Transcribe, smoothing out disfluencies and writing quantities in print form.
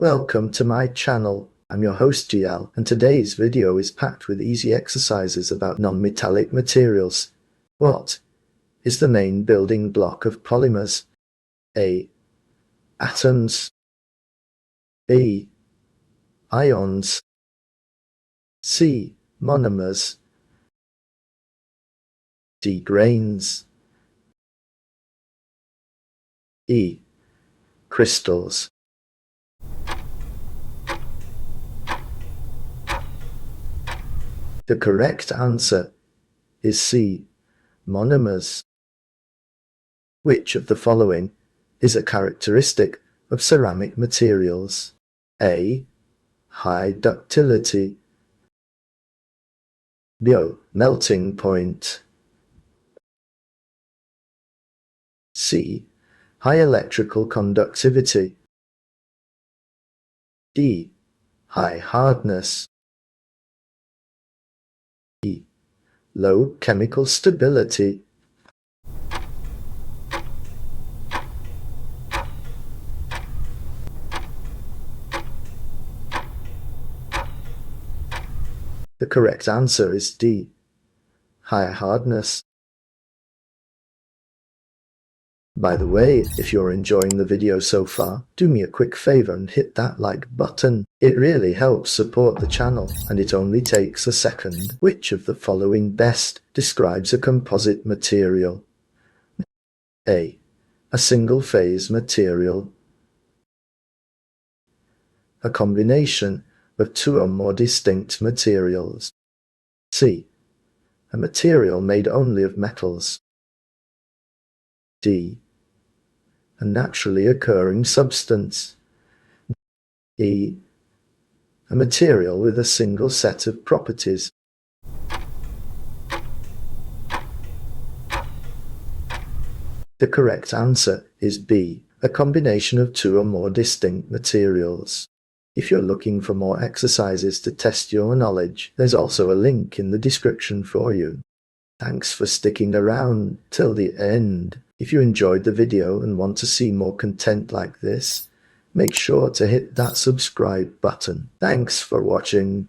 Welcome to my channel. I'm your host GL, and today's video is packed with easy exercises about non-metallic materials. What is the main building block of polymers? A. Atoms. B. Ions. C. Monomers. D. Grains. E. Crystals. The correct answer is C. Monomers. Which of the following is a characteristic of ceramic materials? A. High ductility. B. Melting point. C. High electrical conductivity. D. High hardness. E. Low chemical stability. The correct answer is D. High hardness. By the way, if you're enjoying the video so far, do me a quick favor and hit that like button. It really helps support the channel, and it only takes a second. Which of the following best describes a composite material? A. A single-phase material. A combination of two or more distinct materials. C. A material made only of metals. D. A naturally occurring substance. E. A material with a single set of properties. The correct answer is B. A combination of two or more distinct materials. If you're looking for more exercises to test your knowledge, there's also a link in the description for you. Thanks for sticking around till the end. If you enjoyed the video and want to see more content like this, make sure to hit that subscribe button. Thanks for watching.